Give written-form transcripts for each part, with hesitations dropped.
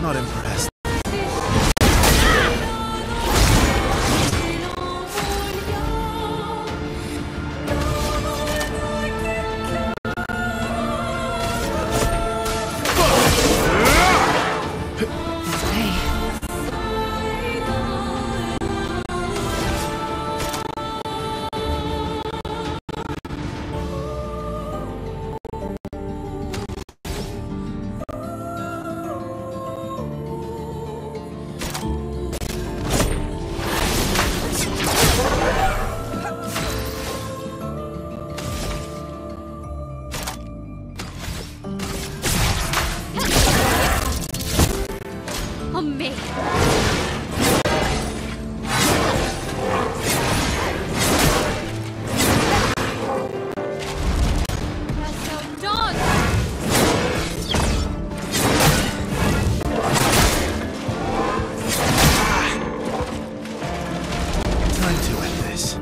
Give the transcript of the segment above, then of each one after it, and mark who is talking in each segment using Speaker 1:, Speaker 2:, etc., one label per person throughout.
Speaker 1: Not impressed.
Speaker 2: On me.
Speaker 1: Time to end this.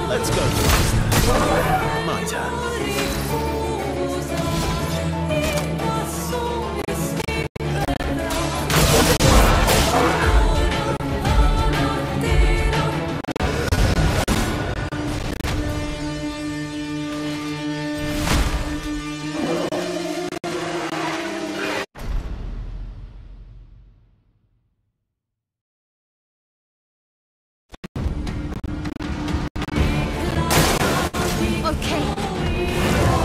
Speaker 1: Let's go. My turn.
Speaker 2: Okay.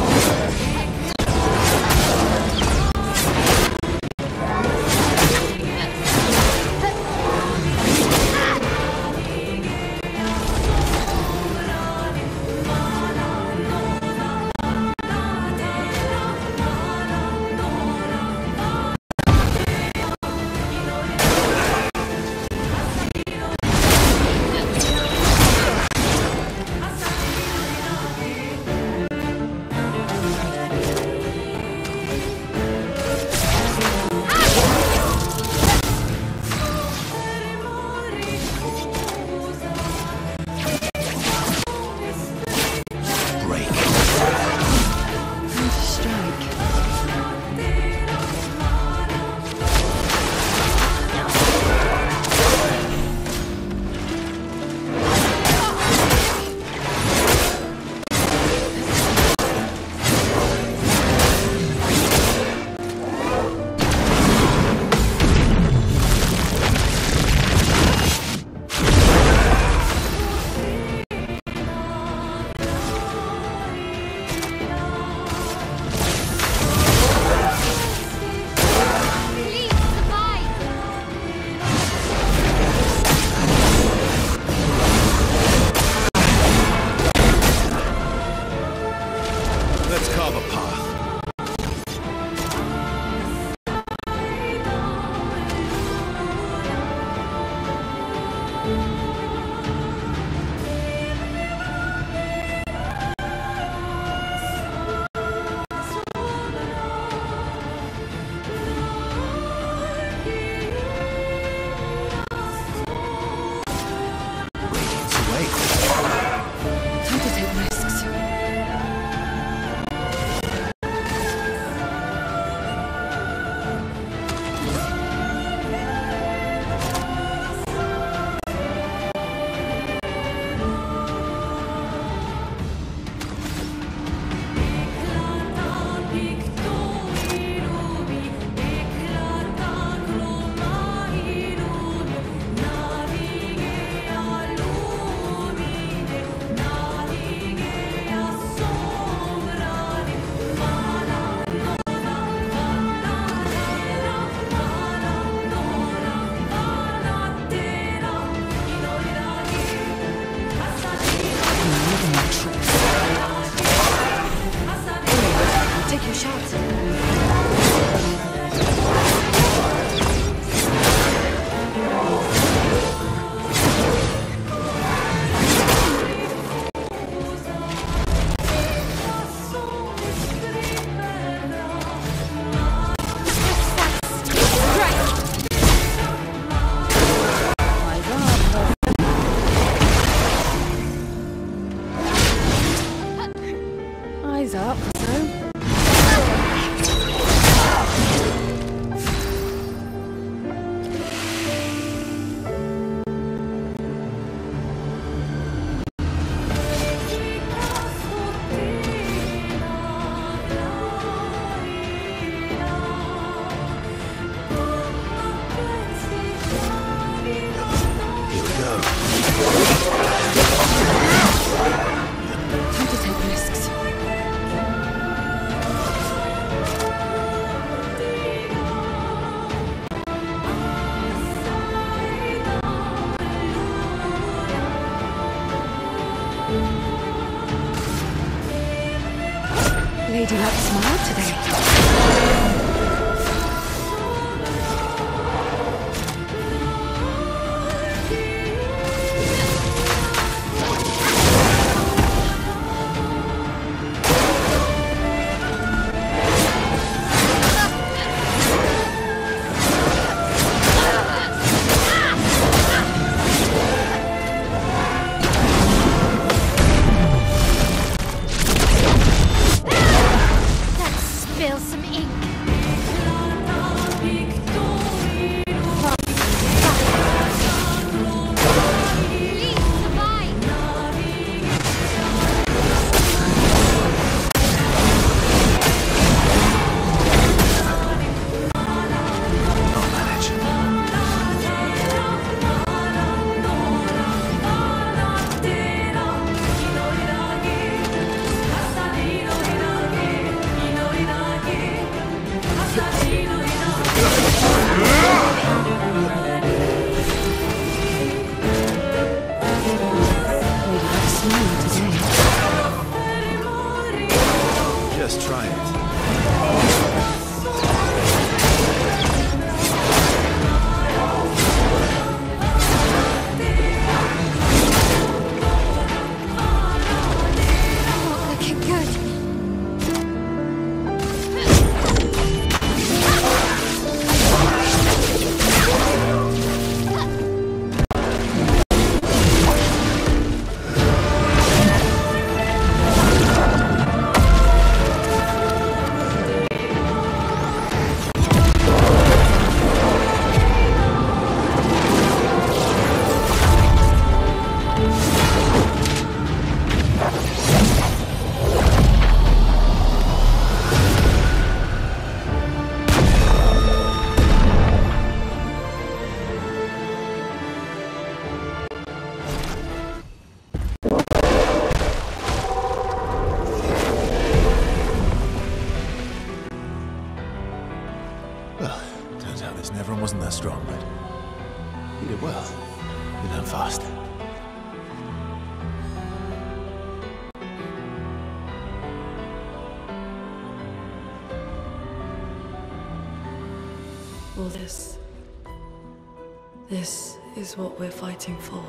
Speaker 3: eyes up, so... Time to take risks. Lady Luck smiled today.
Speaker 2: Spill some ink. Please survive.
Speaker 1: I'll manage.
Speaker 3: Lady Luck smiled today.
Speaker 1: Just try it.
Speaker 2: Not looking good.
Speaker 1: Well, turns out this Neveron wasn't that strong, but you did well. You learn fast.
Speaker 4: All this is what we're fighting for.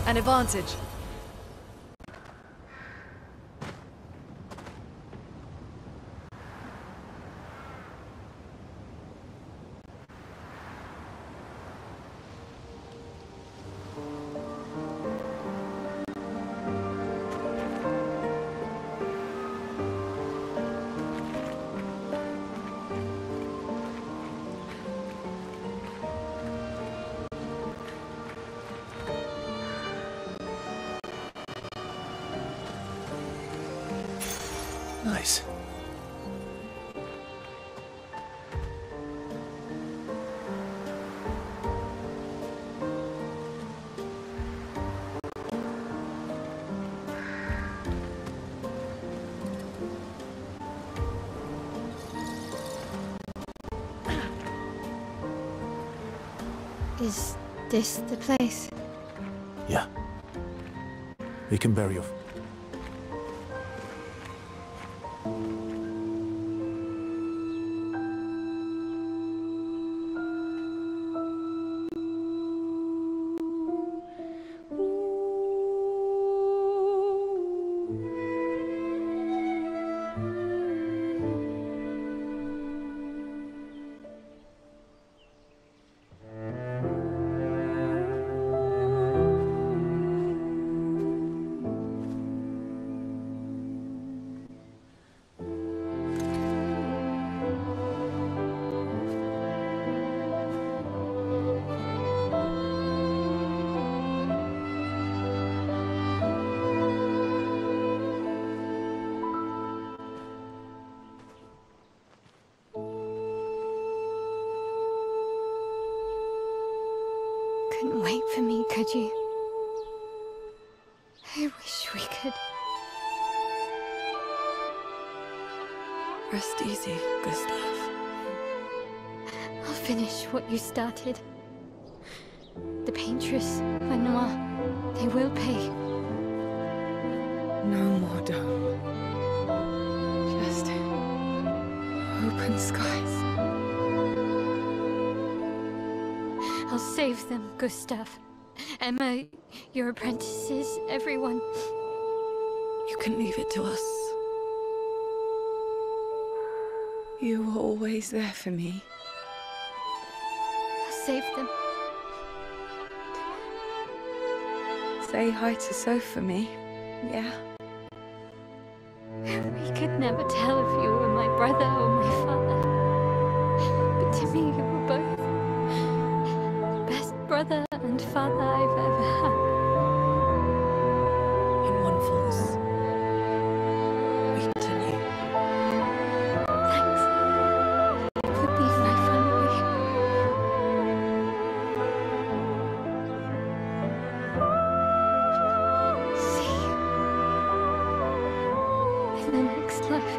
Speaker 4: An advantage.
Speaker 1: Nice.
Speaker 2: Is this the place?
Speaker 1: Yeah. We can bury your...
Speaker 2: Couldn't wait for me, could you? I wish we could.
Speaker 4: Rest easy, Gustav.
Speaker 2: I'll finish what you started. The paintress, Renoir, they will pay.
Speaker 3: No more dome. Just open skies.
Speaker 2: I'll save them, Gustav. Emma, your apprentices, everyone.
Speaker 4: You can leave it to us.
Speaker 3: You were always there for me.
Speaker 2: I'll save them.
Speaker 3: Say hi to Soph for me. Yeah.
Speaker 2: We could never tell if you were my brother or my father. But to me, you were both. Best brother and father I've ever had.
Speaker 4: When one falls, we continue.
Speaker 2: Thanks for being my family. See you in the next life.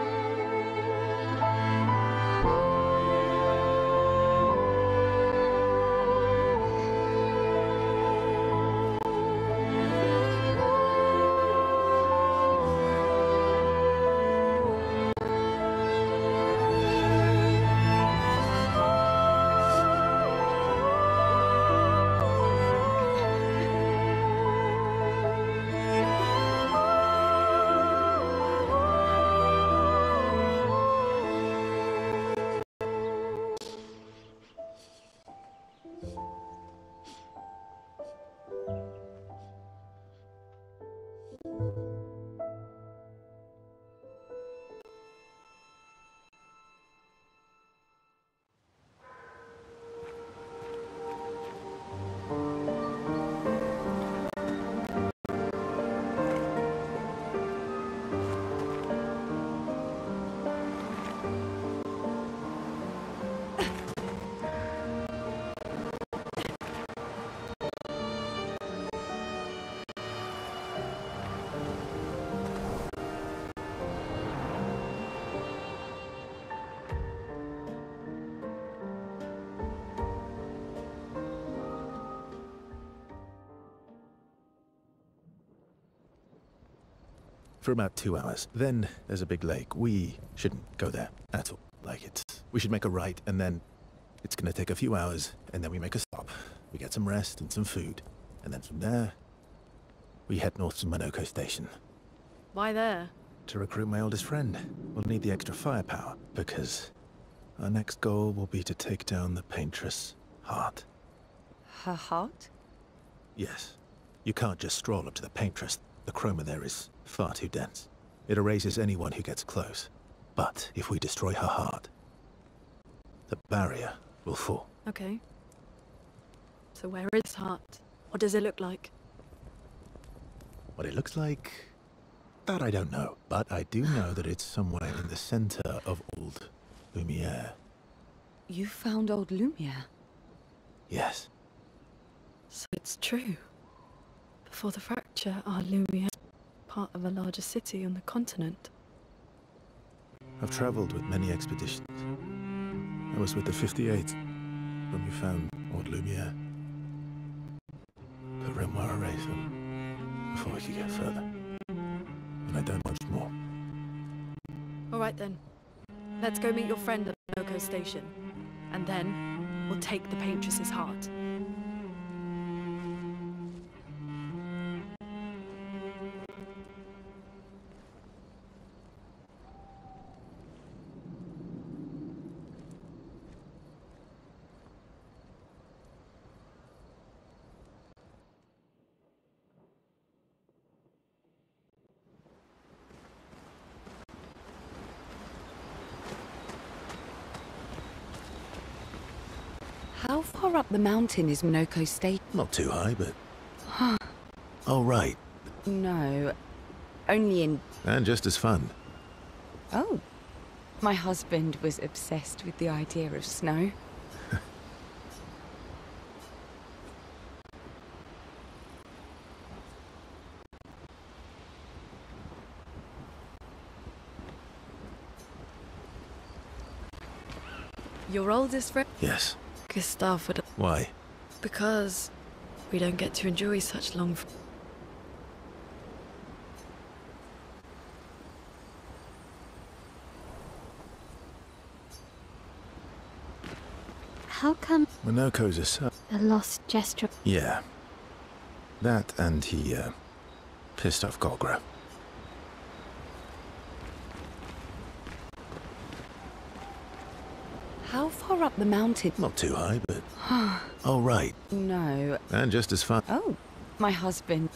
Speaker 1: For about 2 hours. Then there's a big lake. We shouldn't go there at all. We should make a right, and then it's gonna take a few hours, and then we make a stop. We get some rest and some food, and then from there, we head north to Monoko Station.
Speaker 4: Why there?
Speaker 1: To recruit my oldest friend. We'll need the extra firepower, because our next goal will be to take down the Paintress' heart.
Speaker 3: Her heart?
Speaker 1: Yes. You can't just stroll up to the Paintress. The chroma there is far too dense. It erases anyone who gets close. But if we destroy her heart, the barrier will fall.
Speaker 4: Okay. So where is heart? What does it look like?
Speaker 1: What it looks like, that I don't know. But I do know that it's somewhere in the center of old Lumiere.
Speaker 3: You found old Lumiere?
Speaker 1: Yes.
Speaker 4: So it's true. Before the fracture, our Lumiere was part of a larger city on the continent.
Speaker 1: I've traveled with many expeditions. I was with the 58th when we found old Lumiere. But Renoir erased them before we could get further. And I don't much more.
Speaker 4: Alright then. Let's go meet your friend at Monoco Station. And then, we'll take the Paintress's heart.
Speaker 3: How far up the mountain is Monoko Station?
Speaker 1: Not too high, but... Oh, right.
Speaker 3: No, only in...
Speaker 1: And just as fun.
Speaker 3: Oh. My husband was obsessed with the idea of snow.
Speaker 4: Your oldest friend?
Speaker 1: Yes.
Speaker 4: Gustav would...
Speaker 1: Why?
Speaker 4: Because we don't get to enjoy such long...
Speaker 2: How come
Speaker 1: Monoko's a son.
Speaker 2: the lost gesture?
Speaker 1: Yeah. That and he, pissed off Golgra.
Speaker 3: How far up the mountain?
Speaker 1: Not too high, but... Oh, right.
Speaker 3: No.
Speaker 1: And just as fun.
Speaker 3: Oh, my husband.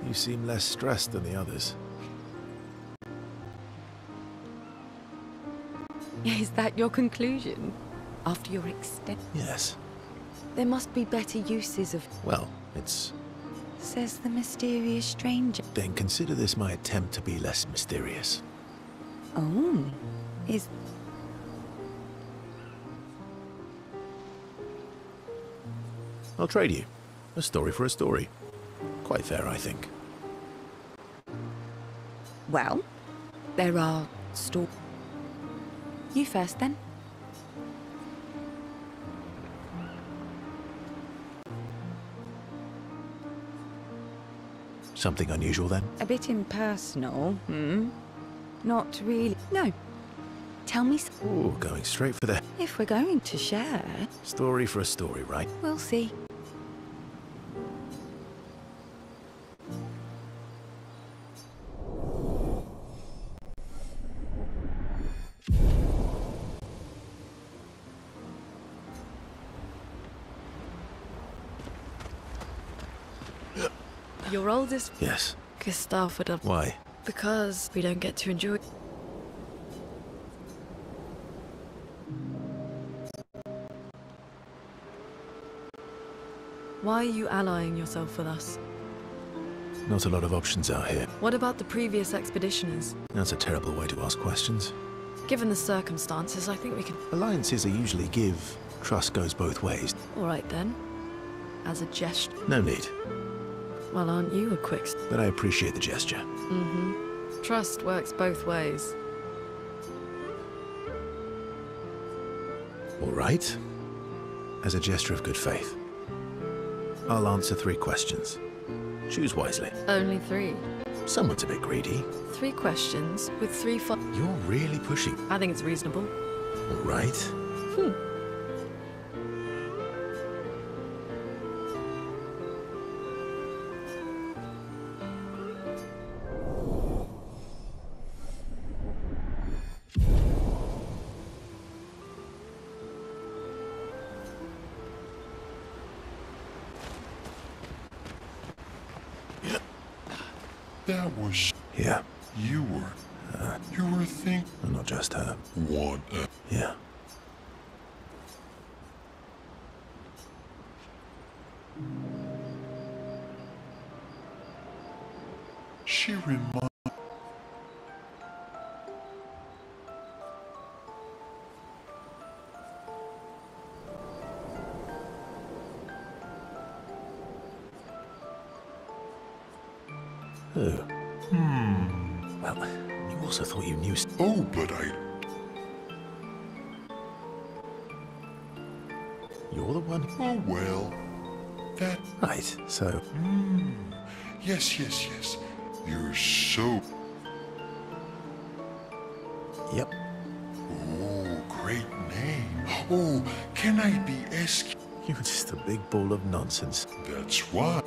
Speaker 1: You seem less stressed than the others.
Speaker 3: Is that your conclusion? After your extent?
Speaker 1: Yes.
Speaker 3: There must be better uses of...
Speaker 1: Well, it's...
Speaker 3: Says the mysterious stranger.
Speaker 1: Then consider this my attempt to be less mysterious.
Speaker 3: Oh, is...
Speaker 1: I'll trade you. A story for a story. Quite fair, I think.
Speaker 3: Well, there are You first, then.
Speaker 1: Something unusual, then?
Speaker 3: A bit impersonal, Not really. No. Tell me
Speaker 1: Ooh, going straight for the...
Speaker 3: if we're going to share.
Speaker 1: Story for a story, right?
Speaker 3: We'll see.
Speaker 4: Your oldest...
Speaker 1: Yes.
Speaker 4: Gustav would have...
Speaker 1: Why?
Speaker 4: Because we don't get to enjoy... Why are you allying yourself with us?
Speaker 1: Not a lot of options out here.
Speaker 4: What about the previous expeditioners?
Speaker 1: That's a terrible way to ask questions.
Speaker 4: Given the circumstances, I think we can...
Speaker 1: Alliances are usually give. Trust goes both ways.
Speaker 4: Alright then. As a gesture.
Speaker 1: No need.
Speaker 4: Well, aren't you a quick...
Speaker 1: But I appreciate the gesture.
Speaker 4: Trust works both ways.
Speaker 1: All right. As a gesture of good faith. I'll answer 3 questions. Choose wisely.
Speaker 4: Only 3.
Speaker 1: Someone's a bit greedy.
Speaker 4: 3 questions with 3
Speaker 1: You're really pushing.
Speaker 4: I think it's reasonable.
Speaker 1: All right.
Speaker 5: That was
Speaker 1: Yeah.
Speaker 5: you were thinking.
Speaker 1: Not just her.
Speaker 5: What?
Speaker 1: Yeah.
Speaker 5: She remind.
Speaker 1: Oh. Well, you also thought you knew.
Speaker 5: Oh, but I.
Speaker 1: You're the one.
Speaker 5: Oh well. That.
Speaker 1: Right. So.
Speaker 5: Yes, yes, yes. You're so.
Speaker 1: Yep.
Speaker 5: Oh, great name. Oh, can I be asking?
Speaker 1: You're just a big ball of nonsense.
Speaker 5: That's why.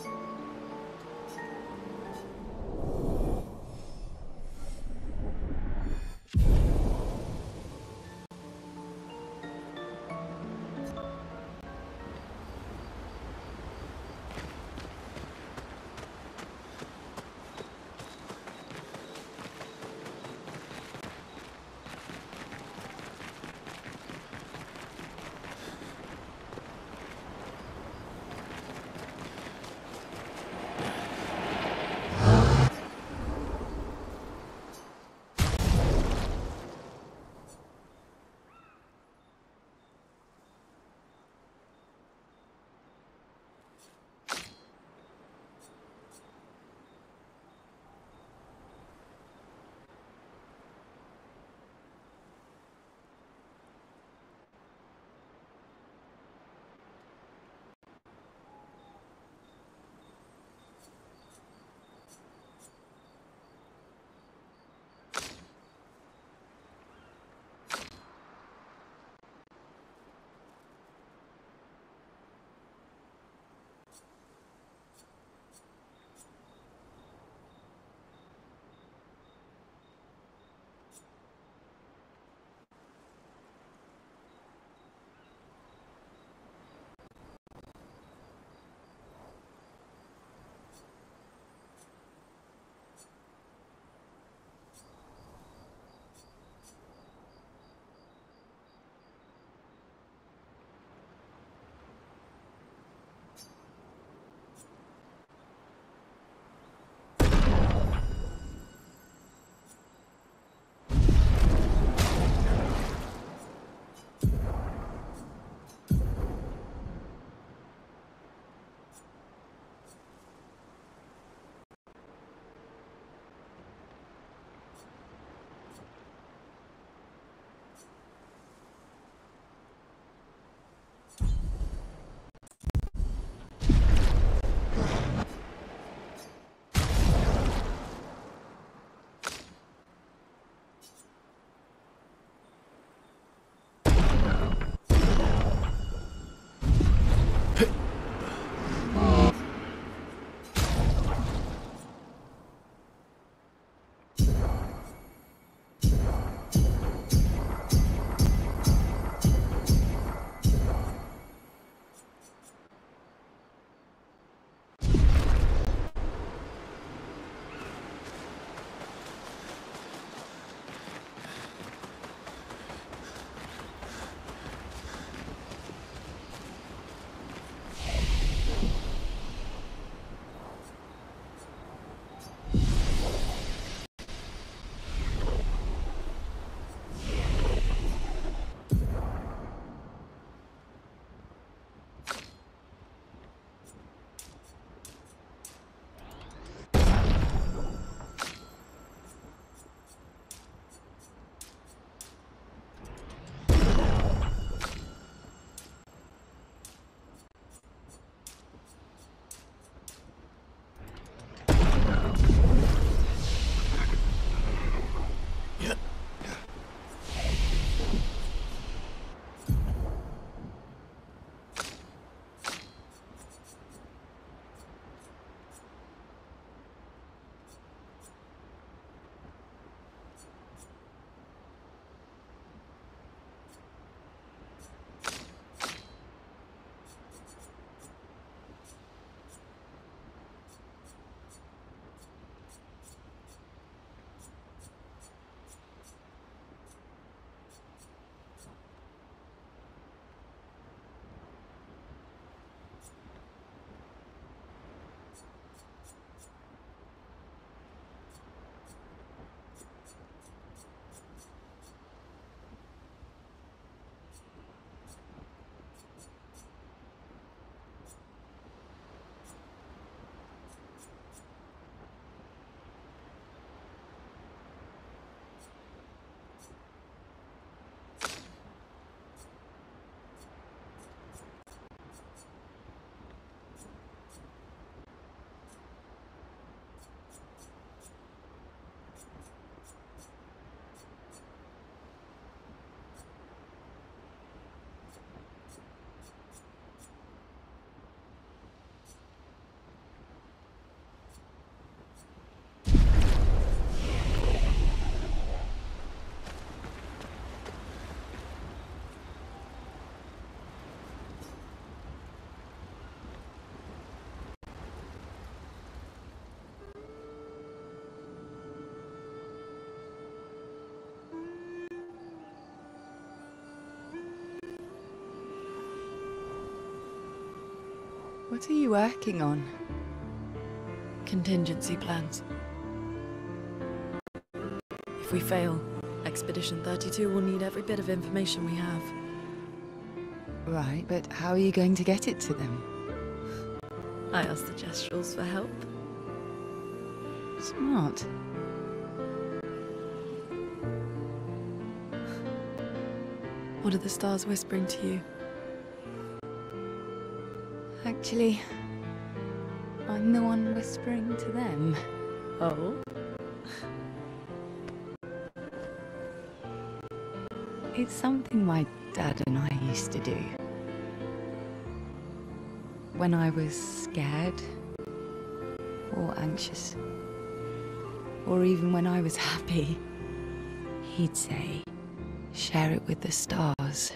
Speaker 3: What are you working on?
Speaker 4: Contingency plans. If we fail, Expedition 32 will need every bit of information we have.
Speaker 3: Right, but how are you going to get it to them?
Speaker 4: I asked the Gestrals for help.
Speaker 3: Smart.
Speaker 4: What are the stars whispering to you?
Speaker 3: Actually, I'm the one whispering to them.
Speaker 4: Oh?
Speaker 3: It's something my dad and I used to do. When I was scared, or anxious, or even when I was happy, he'd say, share it with the stars.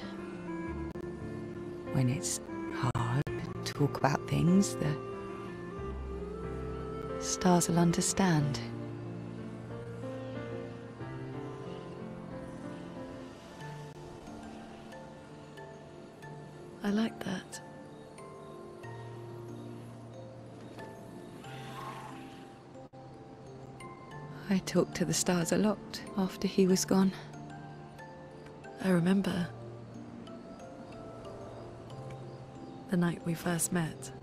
Speaker 3: When it's hard to talk about things, the stars will understand.
Speaker 4: I like that.
Speaker 3: I talked to the stars a lot after he was gone.
Speaker 4: I remember the night we first met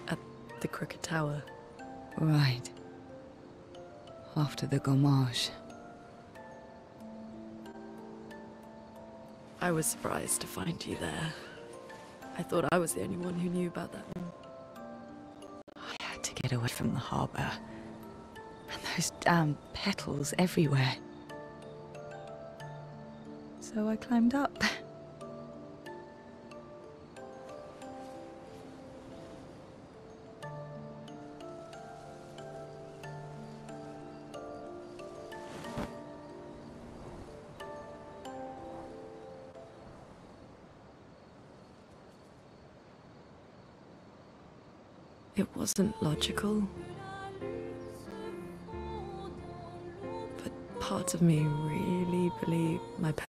Speaker 4: at the Crooked Tower.
Speaker 3: Right. After the gommage.
Speaker 4: I was surprised to find you there. I thought I was the only one who knew about that one.
Speaker 3: I had to get away from the harbour. And those damn petals everywhere. So I climbed up.
Speaker 4: It wasn't logical. But part of me really believed my parents.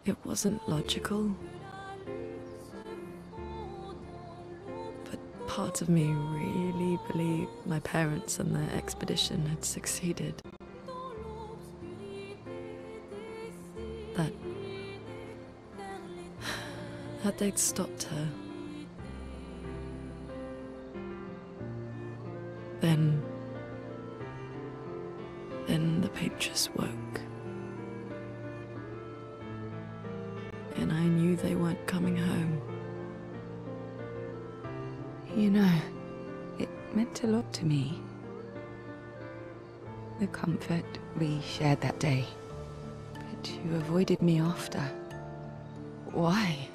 Speaker 4: It wasn't logical. But part of me really believed my parents and their expedition had succeeded. That they'd stopped her. Then the painters woke. And I knew they weren't coming home.
Speaker 3: You know, it meant a lot to me. The comfort we shared that day. But you avoided me after. Why?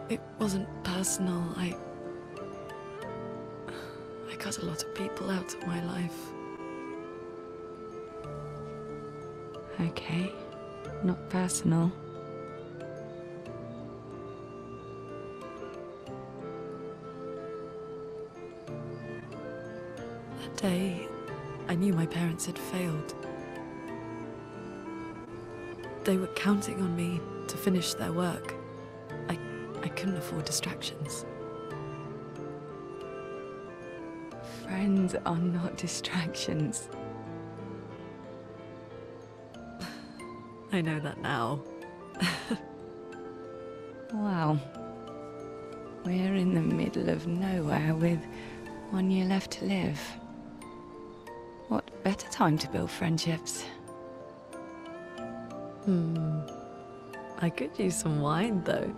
Speaker 4: It wasn't personal. I cut a lot of people out of my life.
Speaker 3: Okay, not personal.
Speaker 4: That day, I knew my parents had failed. They were counting on me to finish their work. I couldn't afford distractions.
Speaker 3: Friends are not distractions.
Speaker 4: I know that now.
Speaker 3: Wow. We're in the middle of nowhere with 1 year left to live. What better time to build friendships?
Speaker 4: I could use some wine, though.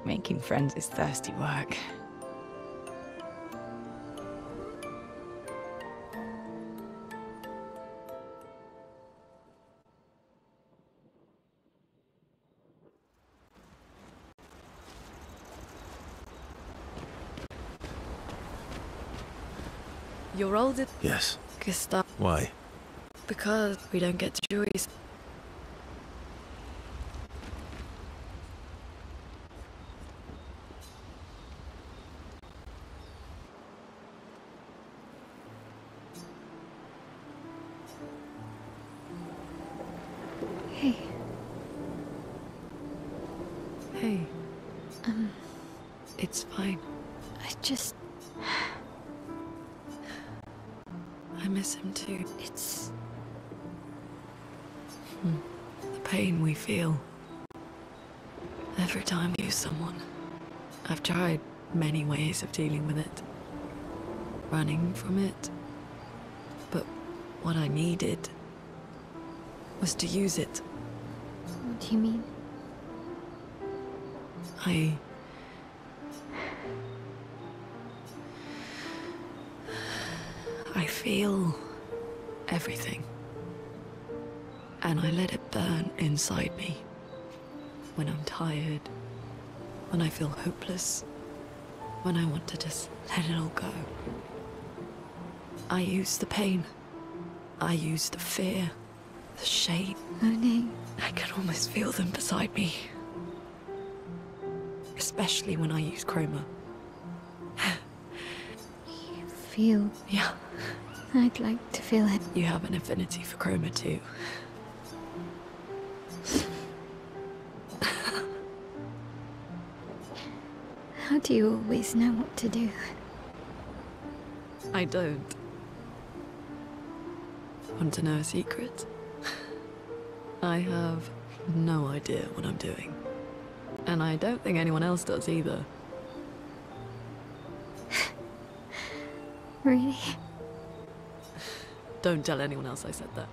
Speaker 3: Making friends is thirsty work.
Speaker 4: You're older.
Speaker 1: Yes.
Speaker 4: Gustav,
Speaker 1: Why?
Speaker 4: because we don't get to choose.
Speaker 2: Hey.
Speaker 4: Hey. It's fine. I miss him too.
Speaker 2: It's...
Speaker 4: The pain we feel every time we lose someone. I've tried many ways of dealing with it. Running from it. But what I needed was to use it.
Speaker 2: What do you mean?
Speaker 4: I feel everything. And I let it burn inside me. When I'm tired, when I feel hopeless, when I want to just let it all go. I use the pain. I use the fear, the shame.
Speaker 2: Monet.
Speaker 4: I can almost feel them beside me. Especially when I use chroma.
Speaker 2: You feel...
Speaker 4: Yeah.
Speaker 2: I'd like to feel it.
Speaker 4: You have an affinity for chroma too.
Speaker 2: How do you always know what to do?
Speaker 4: I don't. Want to know a secret? I have no idea what I'm doing. And I don't think anyone else does either.
Speaker 2: Really?
Speaker 4: Don't tell anyone else I said that.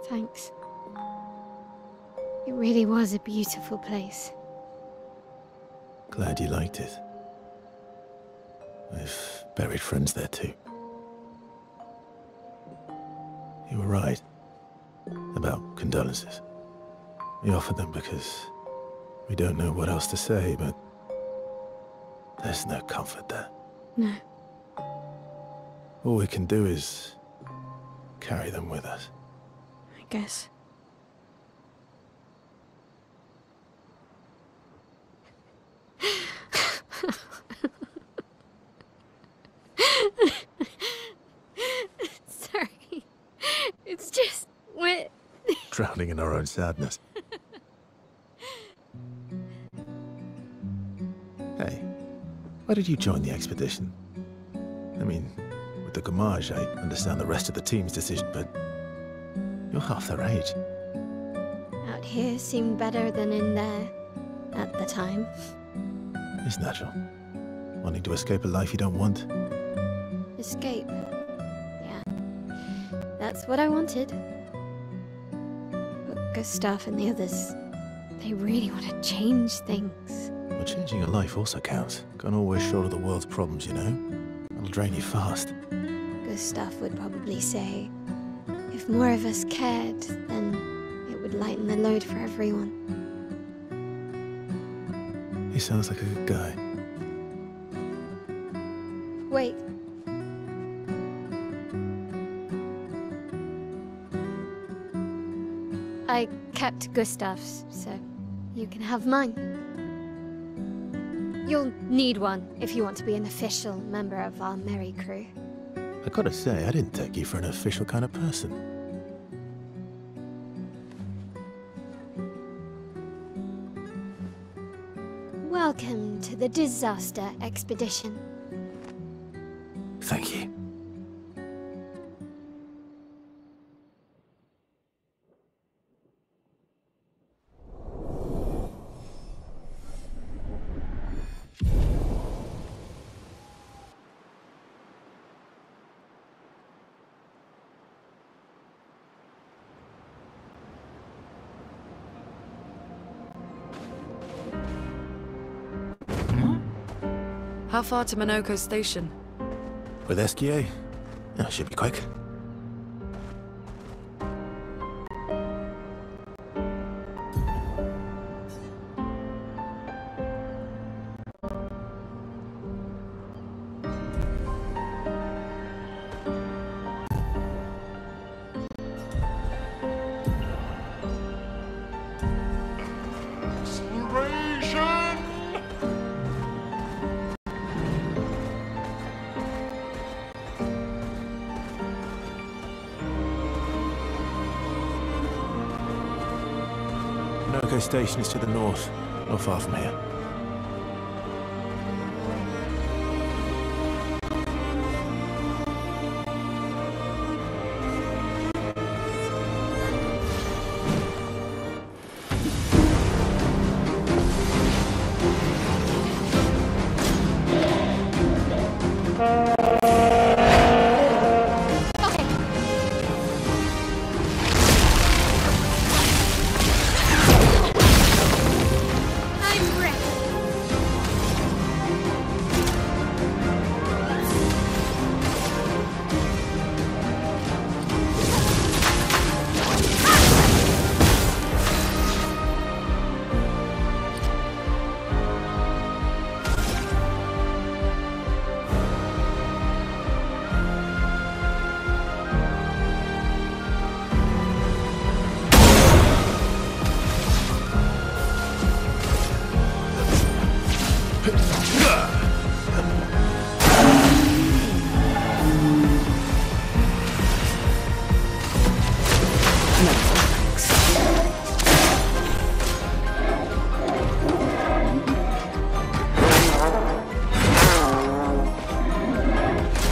Speaker 2: Thanks. It really was a beautiful place.
Speaker 1: Glad you liked it. I've buried friends there too. You were right about condolences. We offered them because we don't know what else to say, but there's no comfort there.
Speaker 2: No.
Speaker 1: All we can do is carry them with us.
Speaker 2: I guess. Sorry. It's just we're
Speaker 1: Drowning in our own sadness. Hey, why did you join the expedition? I mean, with the Gamage, I understand the rest of the team's decision, but you're half their age.
Speaker 2: out here seemed better than in there at the time.
Speaker 1: It's natural. Wanting to escape a life you don't want.
Speaker 2: Escape. Yeah. That's what I wanted. But Gustav and the others, they really want to change things.
Speaker 1: But changing your life also counts. Can't always shoulder the world's problems, you know? It'll drain you fast.
Speaker 2: Gustav would probably say, if more of us cared, then it would lighten the load for everyone.
Speaker 1: He sounds like a good guy.
Speaker 2: Wait. I kept Gustav's, so you can have mine. You'll need one if you want to be an official member of our merry crew.
Speaker 1: I gotta say, I didn't take you for an official kind of person.
Speaker 2: Welcome to the disaster expedition.
Speaker 1: Thank you.
Speaker 4: How far to Monoko Station?
Speaker 1: With SQA? Yeah, should be quick.
Speaker 5: Acceleration!
Speaker 1: Monoco Station is to the north, not far from here.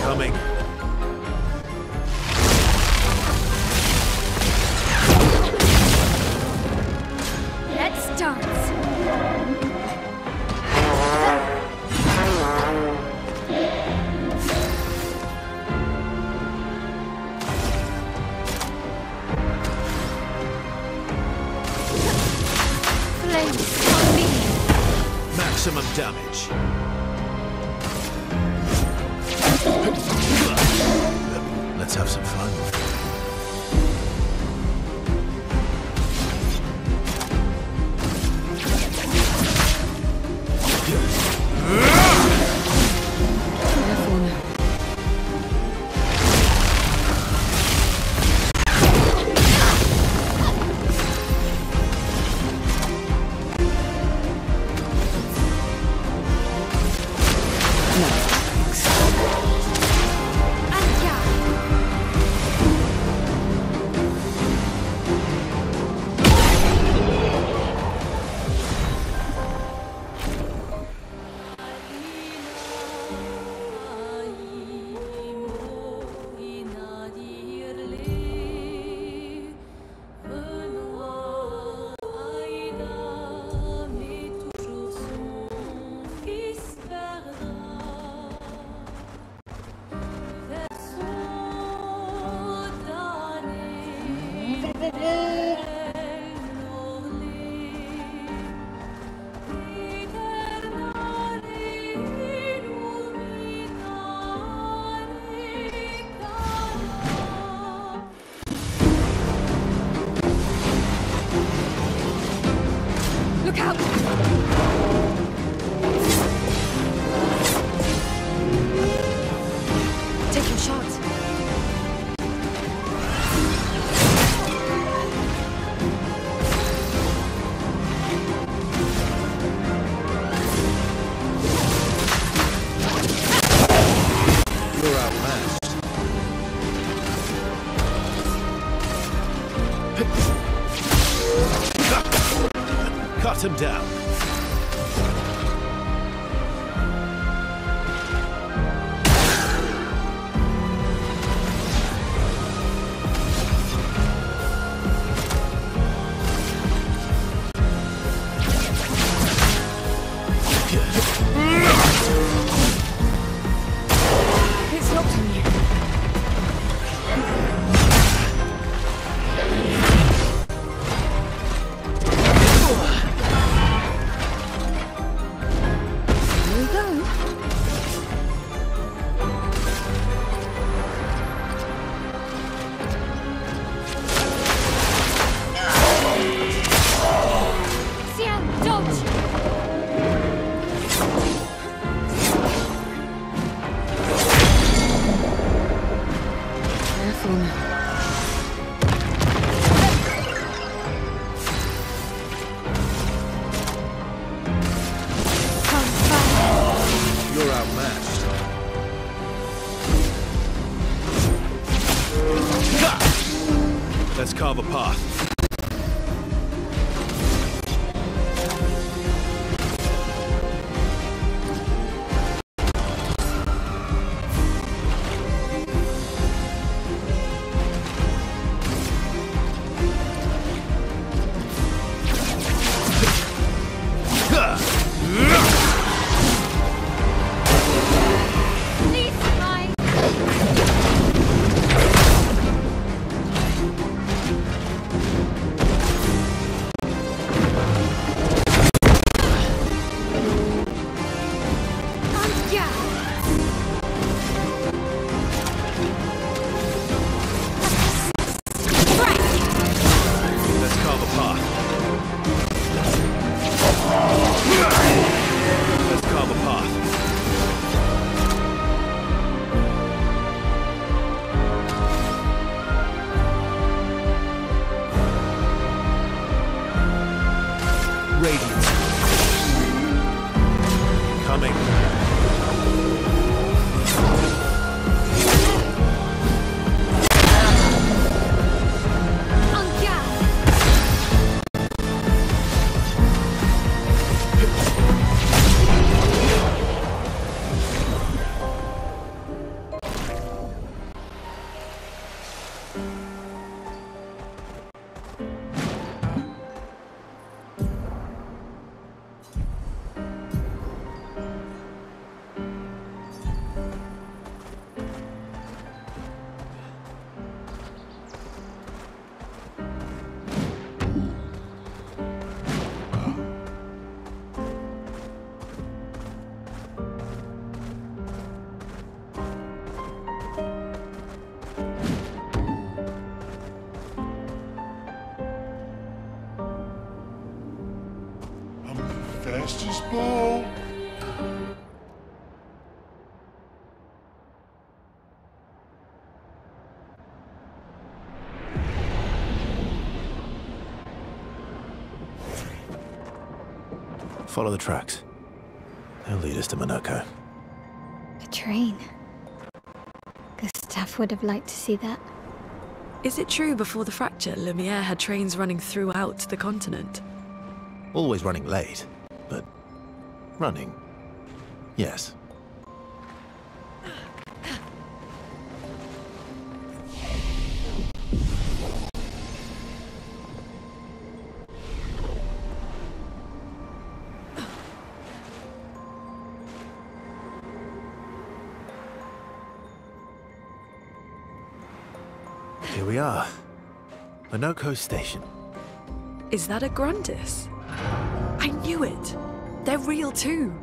Speaker 1: Coming.
Speaker 2: Let's dance. Flames on me.
Speaker 1: Maximum damage. Let's have some fun.
Speaker 3: Careful now.
Speaker 2: Look out!
Speaker 3: Take your shot.
Speaker 1: You're outmatched. Shut him down.
Speaker 3: It's not on you. Here we go.
Speaker 2: Xian, dodge!
Speaker 3: Careful now.
Speaker 1: You're outmatched. Let's carve a path.
Speaker 2: Please, mine!
Speaker 1: Let's carve a path. Let's carve a path. Radiant. Coming.
Speaker 5: I'm the fastest ball.
Speaker 1: Follow the tracks. They'll lead us to Monoko.
Speaker 2: A train. Gustav would have liked to see that.
Speaker 4: Is it true before the fracture, Lumiere had trains running throughout the continent?
Speaker 1: Always running late, but running, yes. Here we are. Monoko Station.
Speaker 4: Is that a Grundis? I knew it! They're real too!